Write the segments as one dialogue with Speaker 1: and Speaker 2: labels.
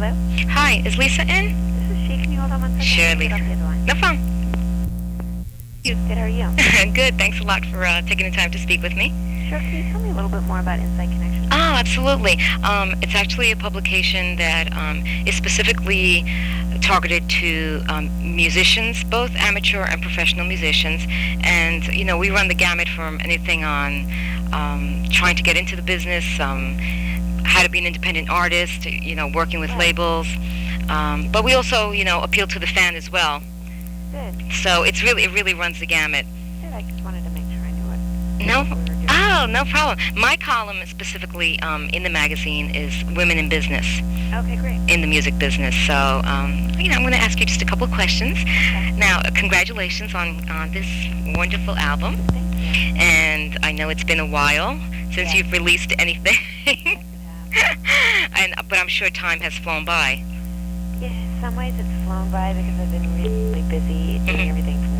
Speaker 1: Hello?
Speaker 2: Hi, is Lisa in?
Speaker 1: This is she. Can you hold on one second?
Speaker 2: Sure,
Speaker 1: Get
Speaker 2: Lisa.
Speaker 1: off the other line.
Speaker 2: No problem.
Speaker 1: Good, how are you?
Speaker 2: Good, thanks a lot for taking the time to speak with me.
Speaker 1: Sure, can you tell me a little bit more about Insight Connection?
Speaker 2: Oh, absolutely. It's actually a publication that is specifically targeted to musicians, both amateur and professional musicians. And, you know, we run the gamut from anything on trying to get into the business, how to be an independent artist, you know, working with labels. But we also, you know, appeal to the fan as well.
Speaker 1: Good.
Speaker 2: So it really runs the gamut.
Speaker 1: Good, I just wanted to make sure I knew what
Speaker 2: No.
Speaker 1: we were doing.
Speaker 2: Oh, no problem. My column specifically in the magazine is Women in Business,
Speaker 1: Okay, great.
Speaker 2: in the music business. So, you know, I'm going to ask you just a couple of questions.
Speaker 1: Okay.
Speaker 2: Now, congratulations on this wonderful album.
Speaker 1: Thank you.
Speaker 2: And I know it's been a while since you've released anything.
Speaker 1: Yes, it has.
Speaker 2: But I'm sure time has flown by.
Speaker 1: Yeah, in some ways it's flown by because I've been really busy doing everything from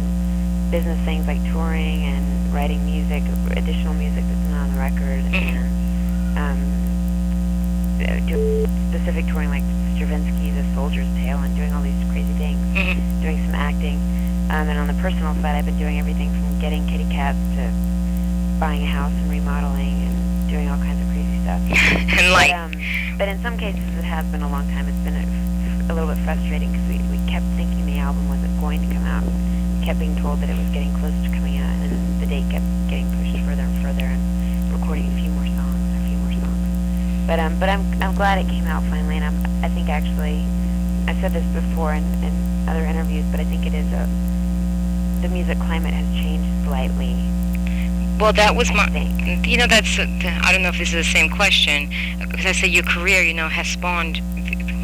Speaker 1: business things like touring and writing music, additional music that's not on the record, and doing specific touring like Stravinsky's A Soldier's Tale and doing all these crazy things, doing some acting. And on the personal side, I've been doing everything from getting kitty cats to buying a house and remodeling and doing all kinds of crazy stuff.
Speaker 2: And like,
Speaker 1: But in some cases it has been a long time. It's been a little bit frustrating because we kept thinking the album wasn't going to come out. We kept being told that it was getting close to coming out, and then the date kept getting pushed further and further, and recording a few more songs. But I'm glad it came out finally, and I think actually, I've said this before in other interviews, but I think it is the music climate has changed slightly.
Speaker 2: well, that was my,
Speaker 1: think.
Speaker 2: you know, that's, I don't know if this is the same question, because I say your career, you know, has spawned,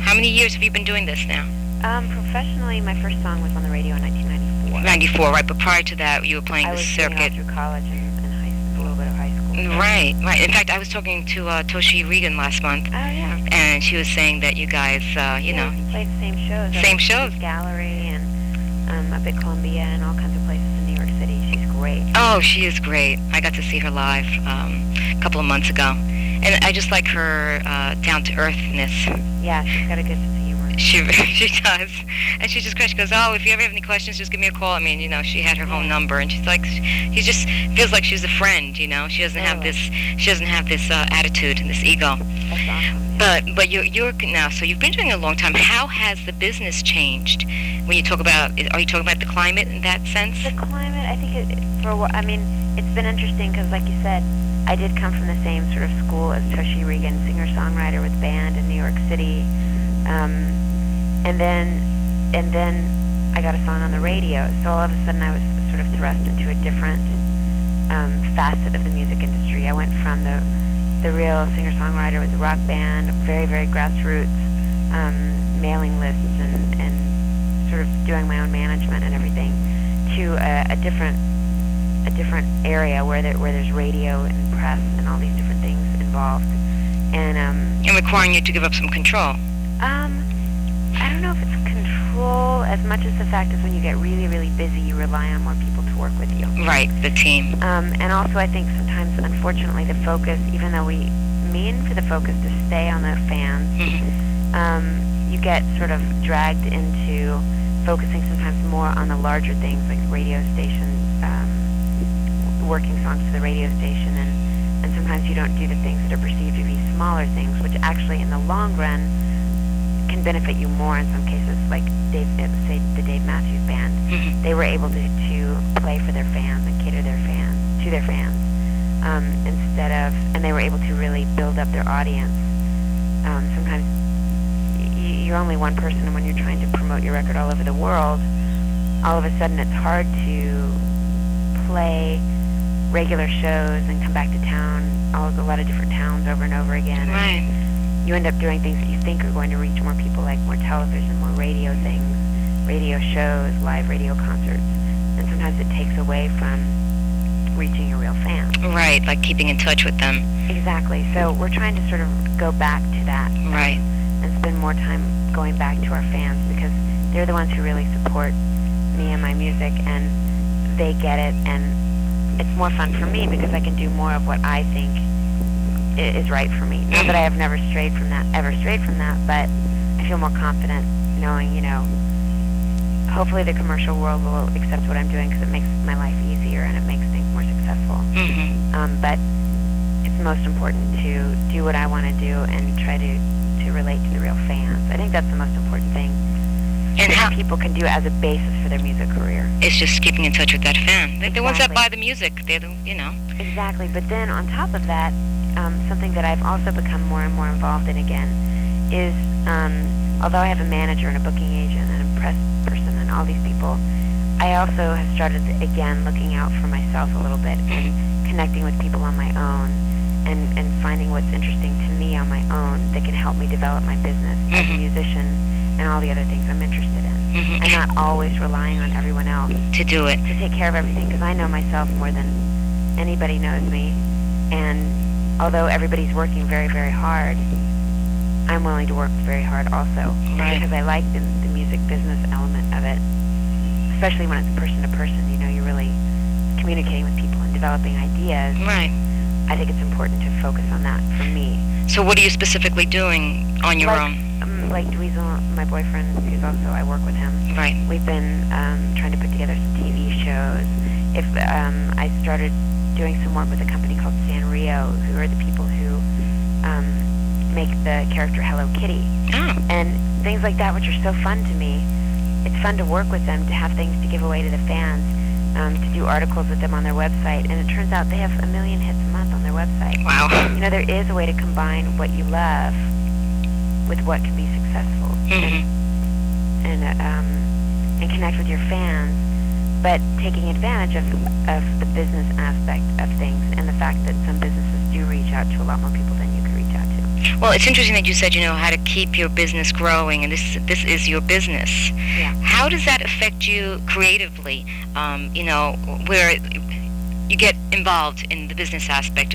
Speaker 2: how many years have you been doing this now?
Speaker 1: Professionally, my first song was on the radio in 1994.
Speaker 2: 94, right, but prior to that, you were playing
Speaker 1: I
Speaker 2: the
Speaker 1: was
Speaker 2: circuit.
Speaker 1: doing all through college and high school, a little bit of high school.
Speaker 2: Right. In fact, I was talking to Toshi Regan last month,
Speaker 1: Oh, yeah.
Speaker 2: and she was saying that you guys, you know,
Speaker 1: We played the same shows.
Speaker 2: Same shows.
Speaker 1: Gallery and up at Columbia and all kinds of places in New York City. She's great.
Speaker 2: oh, she is great. I got to see her live a couple of months ago, and I just like her down-to-earthness.
Speaker 1: Yeah, she's got a good sense of humor.
Speaker 2: She does, and she just goes, oh, if you ever have any questions, just give me a call. I mean, you know, she had her home number, and she's like, she just feels like she's a friend, you know. She doesn't have this attitude and this ego.
Speaker 1: That's awesome. Yeah.
Speaker 2: But you're now, so you've been doing it a long time. How has the business changed? When you talk about, are you talking about the climate in that sense?
Speaker 1: The climate, I think it's been interesting because, like you said, I did come from the same sort of school as Toshi Regan, singer-songwriter with band in New York City. And then I got a song on the radio. So all of a sudden I was sort of thrust into a different facet of the music industry. I went from the real singer-songwriter with a rock band, very, very grassroots, mailing lists and sort of doing my own management and everything, to a different area where there's radio and press and all these different things involved. And
Speaker 2: requiring you to give up some control.
Speaker 1: I don't know if it's control as much as the fact is when you get really, really busy, you rely on more people to work with you.
Speaker 2: Right, the team.
Speaker 1: And also I think sometimes, unfortunately, the focus, even though we mean for the focus to stay on the fans, you get sort of dragged into focusing sometimes more on the larger things like radio stations, working songs for the radio station, and sometimes you don't do the things that are perceived to be smaller things, which actually in the long run can benefit you more in some cases, like say the Dave Matthews Band. They were able to play for their fans and cater to their fans, and they were able to really build up their audience. Sometimes you're only one person, and when you're trying to promote your record all over the world, all of a sudden it's hard to play regular shows and come back to town, a lot of different towns over and over again.
Speaker 2: Right.
Speaker 1: You end up doing things that you think are going to reach more people, like more television, more radio things, radio shows, live radio concerts. And sometimes it takes away from reaching your real fans.
Speaker 2: Right, like keeping in touch with them.
Speaker 1: Exactly. So we're trying to sort of go back to that.
Speaker 2: Right.
Speaker 1: And spend more time going back to our fans, because they're the ones who really support me and my music, and they get it, and it's more fun for me because I can do more of what I think is right for me. Not that I have never strayed from that, but I feel feel more confident knowing, hopefully the commercial world will accept what I'm doing because it makes my life easier and it makes things more successful. But it's most important to do what I want to do and try to relate to the real fans. I think that's the most important thing.
Speaker 2: And how
Speaker 1: people can do as a basis for their music career.
Speaker 2: It's just keeping in touch with that fan.
Speaker 1: Exactly.
Speaker 2: The ones that buy the music, they're the,
Speaker 1: Exactly. But then on top of that, something that I've also become more and more involved in again is, although I have a manager and a booking agent and a press person and all these people, I also have started again looking out for myself a little bit and connecting with people on my own and finding what's interesting to me on my own that can help me develop my business as a musician and all the other things I'm interested in. And not always relying on everyone else
Speaker 2: to do it,
Speaker 1: to take care of everything, because I know myself more than anybody knows me. And although everybody's working very, very hard, I'm willing to work very hard also, because I like the music business element of it, especially when it's person to person. You're really communicating with people and developing ideas.
Speaker 2: Right.
Speaker 1: I think it's important to focus on that for me.
Speaker 2: So what are you specifically doing on your own?
Speaker 1: Like Dweezil, my boyfriend, who's also, I work with him.
Speaker 2: Right.
Speaker 1: We've been trying to put together some TV shows. If I started doing some work with a company called Sanrio, who are the people who make the character Hello Kitty.
Speaker 2: Oh.
Speaker 1: And things like that, which are so fun to me. It's fun to work with them, to have things to give away to the fans, to do articles with them on their website. And it turns out they have 1 million hits a month on their website.
Speaker 2: Wow.
Speaker 1: There is a way to combine what you love with what can be successful, and connect with your fans, but taking advantage of the business aspect of things and the fact that some businesses do reach out to a lot more people than you could reach out to.
Speaker 2: Well, it's interesting that you said how to keep your business growing, and this is your business.
Speaker 1: Yeah.
Speaker 2: How does that affect you creatively? Where you get involved in the business aspect,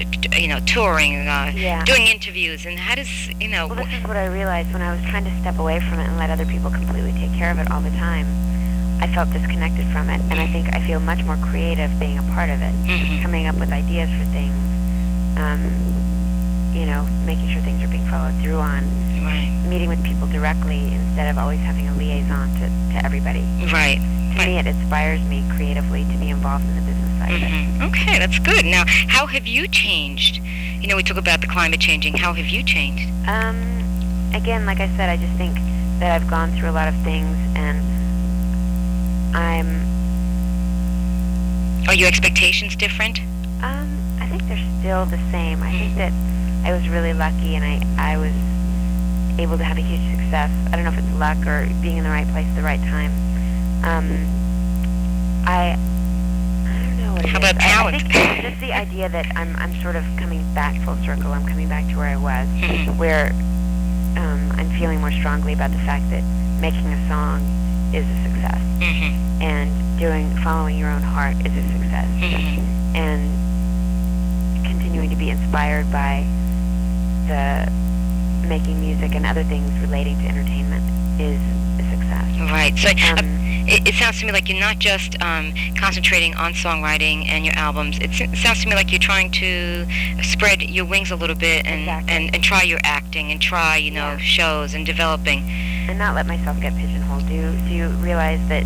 Speaker 2: touring, doing interviews, and how does,
Speaker 1: Well, this is what I realized when I was trying to step away from it and let other people completely take care of it all the time. I felt disconnected from it, and I think I feel much more creative being a part of it, coming up with ideas for things, making sure things are being followed through on, meeting with people directly instead of always having a liaison to everybody.
Speaker 2: Right.
Speaker 1: To me, it inspires me creatively to be involved in the business side of it.
Speaker 2: Okay, that's good. Now, how have you changed? We talk about the climate changing. How have you changed?
Speaker 1: Again, like I said, I just think that I've gone through a lot of things, and
Speaker 2: Are your expectations different?
Speaker 1: I think they're still the same. I think that I was really lucky, and I was able to have a huge success. I don't know if it's luck or being in the right place at the right time. I don't know what it is.
Speaker 2: How about talent?
Speaker 1: I think just the idea that I'm sort of coming back full circle. I'm coming back to where I was, where I'm feeling more strongly about the fact that making a song is a success, and following your own heart is a success, and continuing to be inspired by the making music and other things relating to entertainment is a success.
Speaker 2: Right. So it sounds to me like you're not just concentrating on songwriting and your albums. It sounds to me like you're trying to spread your wings a little bit and try your acting and try shows and developing.
Speaker 1: And not let myself get pigeonholed. Do you realize that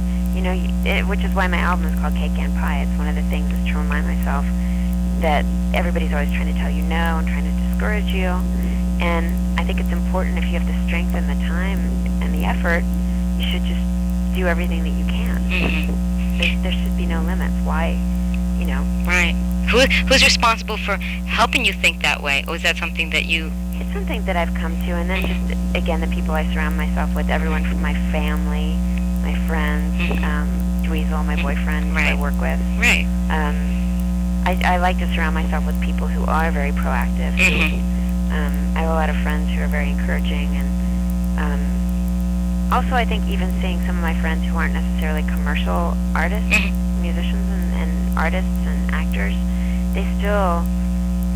Speaker 1: which is why my album is called Cake and Pie. It's one of the things is to remind myself that everybody's always trying to tell you no and trying to discourage you. And I think it's important, if you have the strength and the time and the effort, you should just do everything that you can. There should be no limits. Why,
Speaker 2: Right. Who's responsible for helping you think that way? Or is that something that you...
Speaker 1: It's something that I've come to, and then just, again, the people I surround myself with, everyone from my family, my friends, Dweezil, my boyfriend, who I work with.
Speaker 2: Right.
Speaker 1: I like to surround myself with people who are very proactive. I have a lot of friends who are very encouraging, and also I think even seeing some of my friends who aren't necessarily commercial artists, musicians and artists and actors, they still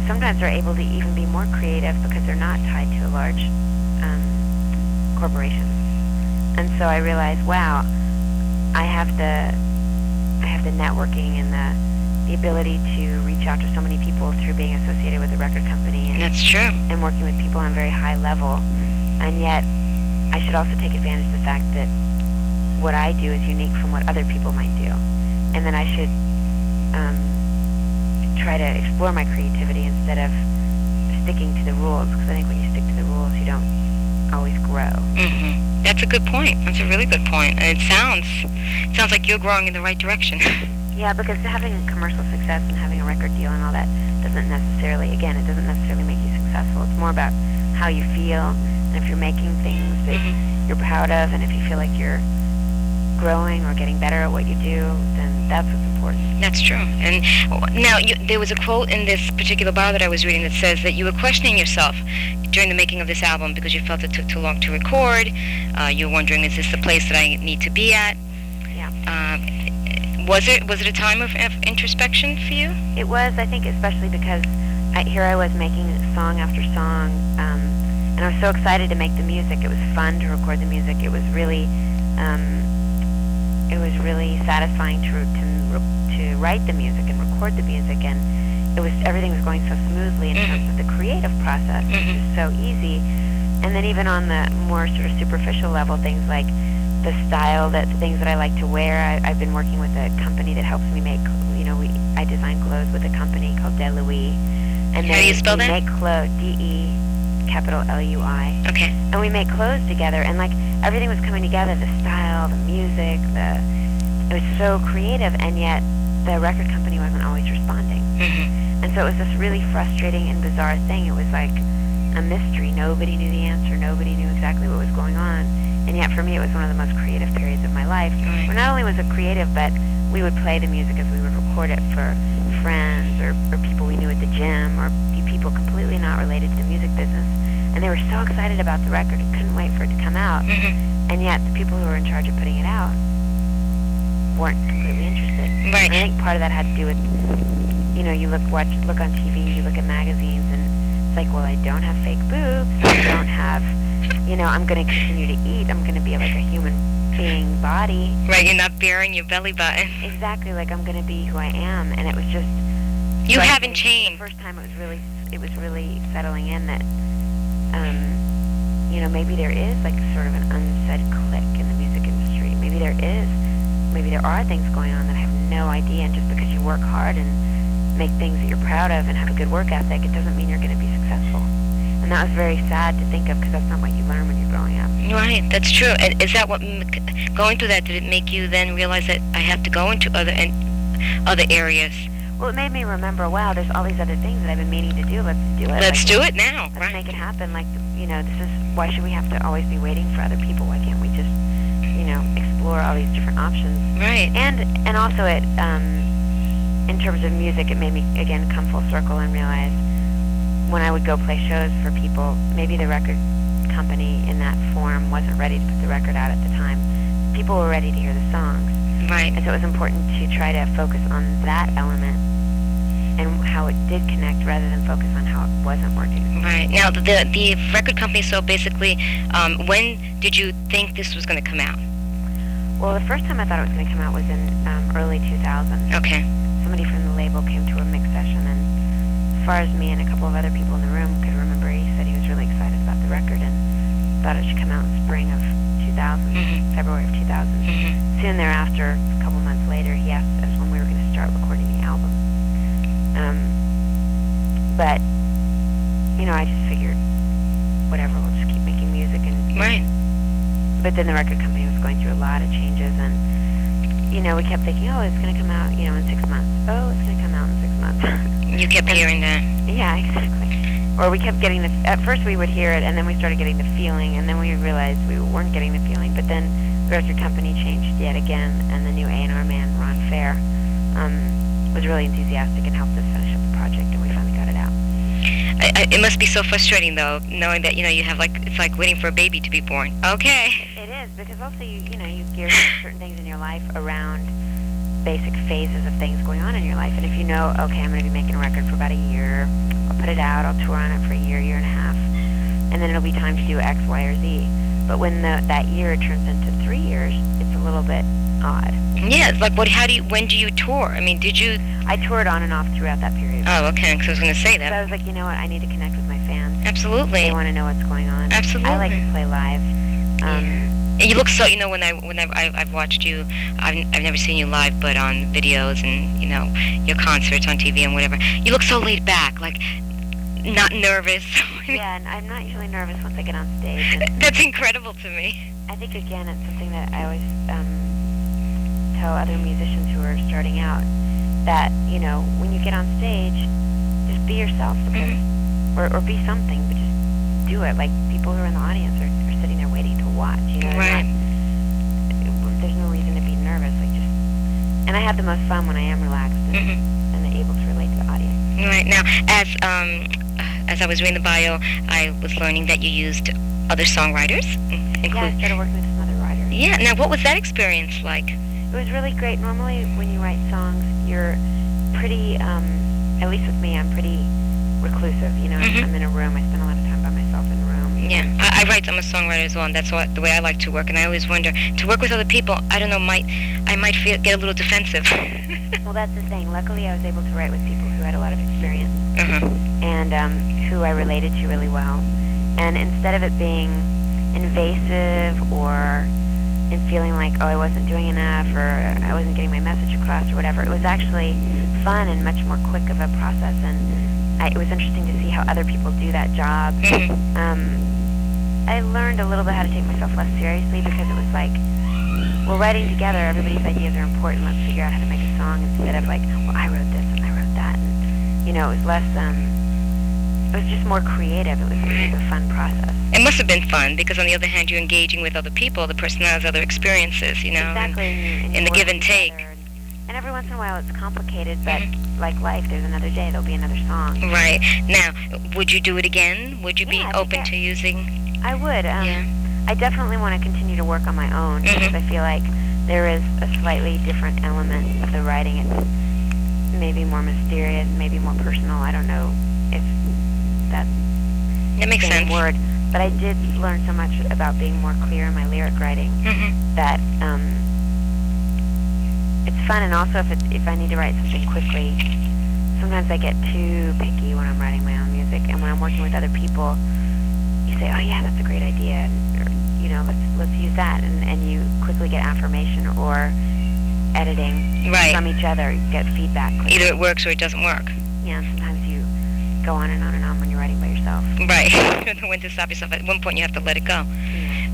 Speaker 1: sometimes are able to even be more creative because they're not tied to a large corporation. And so I realized, wow, I have the networking and the ability to reach out to so many people through being associated with a record company. And
Speaker 2: that's true.
Speaker 1: And working with people on a very high level. And yet, I should also take advantage of the fact that what I do is unique from what other people might do, and then I should try to explore my creativity instead of sticking to the rules, because I think when you stick to the rules, you don't always grow.
Speaker 2: Mm-hmm. That's a good point. That's a really good point. And it sounds like you're growing in the right direction.
Speaker 1: Yeah, because having commercial success and having a record deal and all that doesn't necessarily make you successful. It's more about how you feel, and if you're making things that you're proud of, and if you feel like you're growing or getting better at what you do, then that's what's important.
Speaker 2: That's true. And now, there was a quote in this particular bio that I was reading that says that you were questioning yourself during the making of this album because you felt it took too long to record. You were wondering, is this the place that I need to be at?
Speaker 1: Yeah.
Speaker 2: Was it a time of introspection for you?
Speaker 1: It was, I think, especially because here I was making song after song, and I was so excited to make the music. It was fun to record the music. It was really satisfying to write the music and record the music, and everything was going so smoothly in terms of the creative process, which is so easy. And then even on the more sort of superficial level, things like the style, the things that I like to wear. I've been working with a company that helps me make, I design clothes with a company called Loeb. And
Speaker 2: how do you spell that?
Speaker 1: We make clothes, D-E, capital L-U-I.
Speaker 2: Okay.
Speaker 1: And we make clothes together, and everything was coming together, the style, the music, it was so creative, and yet the record company wasn't always responding. And so it was this really frustrating and bizarre thing. It was like a mystery. Nobody knew the answer. Nobody knew exactly what was going on. And yet for me, it was one of the most creative periods of my life.
Speaker 2: Right.
Speaker 1: Where not only was it creative, but we would play the music as we would record it for friends or people we knew at the gym, or people completely not related to the music business. And they were so excited about the record and couldn't wait for it to come out. And yet the people who were in charge of putting it out weren't completely interested.
Speaker 2: Right.
Speaker 1: And I think part of that had to do with, you look on TV, you look at magazines, and it's like, well, I don't have fake boobs, I don't have, I'm going to continue to eat, I'm going to be like a human being body.
Speaker 2: Right, you're not bearing your belly button.
Speaker 1: Exactly, like I'm going to be who I am, and it was just...
Speaker 2: You haven't changed.
Speaker 1: The first time it was really settling in that, maybe there is like sort of an unsaid click in the music industry. Maybe there are things going on that I have no idea, and just because you work hard and make things that you're proud of and have a good work ethic, it doesn't mean you're going to be successful. And that was very sad to think of, because that's not what you learn when you're growing up.
Speaker 2: Right, that's true. And is that what, going through that, did it make you then realize that I have to go into other areas?
Speaker 1: Well, it made me remember, wow, there's all these other things that I've been meaning to do. Let's do it.
Speaker 2: Let's do it now.
Speaker 1: Let's make it happen. Why should we have to always be waiting for other people? Why can't we just, explore all these different options?
Speaker 2: Right.
Speaker 1: And also it, in terms of music, it made me, again, come full circle and realize when I would go play shows for people, maybe the record company in that form wasn't ready to put the record out at the time. People were ready to hear the songs.
Speaker 2: Right.
Speaker 1: And so it was important to try to focus on that element and how it did connect, rather than focus on how it wasn't working.
Speaker 2: Right. Now, the record company, so basically, when did you think this was going to come out?
Speaker 1: Well, the first time I thought it was going to come out was in early 2000.
Speaker 2: Okay.
Speaker 1: Somebody from the label came to a mix session, and as far as me and a couple of other people in the room could remember, he said he was really excited about the record and thought it should come out in spring of 2000, February of 2000. Soon thereafter, a couple months later, he asked us when we were going to start recording the album. But, I just figured, whatever, we'll just keep making music.
Speaker 2: Right.
Speaker 1: But then the record company was going through a lot of changes, and, we kept thinking, oh, it's going to come out, in 6 months. Oh, it's going to come out in 6 months.
Speaker 2: You kept hearing that.
Speaker 1: Yeah, exactly. Or we kept getting at first we would hear it, and then we started getting the feeling, and then we realized we weren't getting the feeling. But then the record company changed yet again, and the new A&R man, Ron Fair, was really enthusiastic and helped us finish up the project, and we finally got it out.
Speaker 2: It must be so frustrating, though, knowing that, you have it's like waiting for a baby to be born. Okay.
Speaker 1: It is, because also you gear certain things in your life around basic phases of things going on in your life. And if you know, okay, I'm going to be making a record for about a year, I'll put it out, I'll tour on it for a year, year and a half, and then it'll be time to do X, Y, or Z. But when that year turns into 3 years, it's a little bit odd.
Speaker 2: Yeah, it's like, when do you tour? I mean, did you...
Speaker 1: I toured on and off throughout that period.
Speaker 2: Oh, okay, because I was going to say that.
Speaker 1: So I was like, you know what, I need to connect with my fans.
Speaker 2: Absolutely.
Speaker 1: They want to know what's going on.
Speaker 2: Absolutely.
Speaker 1: I like to play live.
Speaker 2: And you look so, I've watched you, I've never seen you live, but on videos and, your concerts on TV and whatever, you look so laid back, like, not nervous.
Speaker 1: Yeah, and I'm not usually nervous once I get on stage.
Speaker 2: That's incredible to me.
Speaker 1: I think, again, it's something that I always tell other musicians who are starting out, that, when you get on stage, just be yourself, because, or be something, but just do it. Like, people who are in the audience are sitting there waiting to watch,
Speaker 2: Right.
Speaker 1: There's no reason to be nervous, and I have the most fun when I am relaxed and able to relate to the audience.
Speaker 2: Right. Now, as I was reading the bio, I was learning that you used other songwriters.
Speaker 1: Yeah, I started working with some other writers.
Speaker 2: Yeah. Now, what was that experience like?
Speaker 1: It was really great. Normally, when you write songs, you're pretty, at least with me, I'm pretty reclusive. I'm in a room. I spend a lot of time by myself in a room.
Speaker 2: Yeah, I write. I'm a songwriter as well, and that's the way I like to work. And I always wonder, to work with other people, I don't know, I might get a little defensive.
Speaker 1: Well, that's the thing. Luckily, I was able to write with people who had a lot of experience and who I related to really well. And instead of it being invasive and feeling like, oh, I wasn't doing enough or I wasn't getting my message across or whatever, it was actually fun and much more quick of a process. And it was interesting to see how other people do that job. I learned a little bit how to take myself less seriously, because it was like, we're writing together, everybody's ideas are important, let's figure out how to make a song, instead of like, well, I wrote this and I wrote that. And, it was less, it was just more creative. It was a fun process.
Speaker 2: It must have been fun, because on the other hand, you're engaging with other people, the person has other experiences,
Speaker 1: Exactly.
Speaker 2: And the give and take.
Speaker 1: And every once in a while it's complicated, but like life, there's another day, there'll be another song.
Speaker 2: Right. Now, would you do it again? Would you be open to using...
Speaker 1: I would. I definitely want to continue to work on my own, because I feel like there is a slightly different element of the writing. It's maybe more mysterious, maybe more personal. I don't know if that's
Speaker 2: that makes
Speaker 1: the same
Speaker 2: sense.
Speaker 1: word. But I did learn so much about being more clear in my lyric writing that it's fun. And also, if I need to write something quickly, sometimes I get too picky when I'm writing my own music. And when I'm working with other people, you say, oh yeah, that's a great idea, or, let's use that, and you quickly get affirmation or editing from each other. You get feedback quickly.
Speaker 2: Either it works or it doesn't work.
Speaker 1: Yeah, and sometimes you go on and on and on when you're writing by yourself.
Speaker 2: Right. You don't know when to stop yourself. At one point, you have to let it go,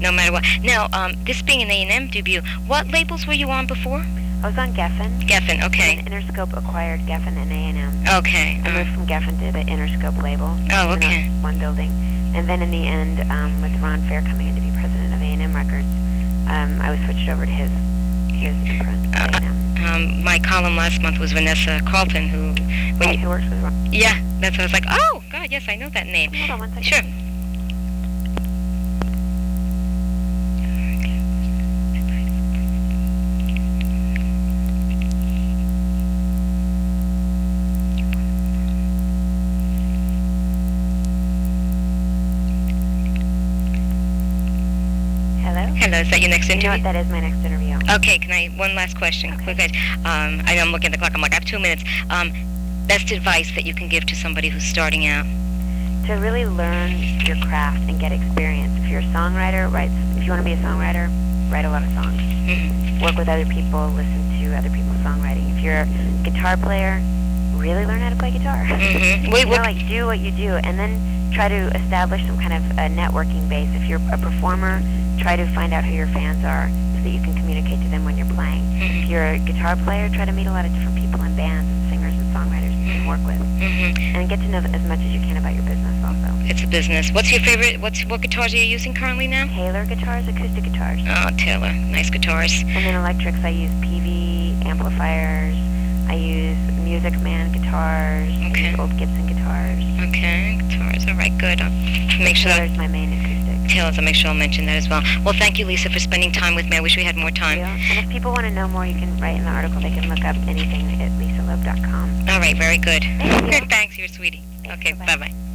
Speaker 2: no matter what. Now, this being an A&M debut, what labels were you on before?
Speaker 1: I was on Geffen.
Speaker 2: Geffen, okay.
Speaker 1: And Interscope acquired Geffen and A&M.
Speaker 2: Okay.
Speaker 1: I moved from Geffen to the Interscope label.
Speaker 2: Oh, okay.
Speaker 1: One building. And then in the end, with Ron Fair coming in to be president of A&M Records, I was switched over to his imprint, A&M.
Speaker 2: My column last month was Vanessa Carlton, who
Speaker 1: works with Ron.
Speaker 2: Yeah, that's what I was like, oh, God, yes, I know that name.
Speaker 1: Hold on one second.
Speaker 2: Sure. Hello, is that your next interview?
Speaker 1: You know what, that is my next interview.
Speaker 2: Okay, one last question.
Speaker 1: Okay.
Speaker 2: Quick, I know I'm looking at the clock. I'm like, I have 2 minutes. Best advice that you can give to somebody who's starting out?
Speaker 1: To really learn your craft and get experience. If you're a songwriter, if you want to be a songwriter, write a lot of songs. Work with other people, listen to other people's songwriting. If you're a guitar player, really learn how to play guitar. Do what you do, and then try to establish some kind of a networking base. If you're a performer, try to find out who your fans are so that you can communicate to them when you're playing. If you're a guitar player, try to meet a lot of different people in bands and singers and songwriters you can work with. And get to know as much as you can about your business also.
Speaker 2: It's a business. What's your favorite, what guitars are you using currently now?
Speaker 1: Taylor guitars, acoustic guitars.
Speaker 2: Oh, Taylor. Nice guitars.
Speaker 1: And then electrics, I use PV amplifiers. I use Music Man guitars.
Speaker 2: Okay.
Speaker 1: I use old Gibson guitars.
Speaker 2: Okay, guitars. All right, good. Make sure
Speaker 1: Taylor's my main acoustic.
Speaker 2: Taylor's, I'll make sure I'll mention that as well. Well, thank you, Lisa, for spending time with me. I wish we had more time.
Speaker 1: And if people want to know more, you can write in the article. They can look up anything at lisaloeb.com.
Speaker 2: All right, very good.
Speaker 1: Thank you.
Speaker 2: Thanks, you're a sweetie.
Speaker 1: Thanks,
Speaker 2: Okay,
Speaker 1: bye-bye.
Speaker 2: bye-bye.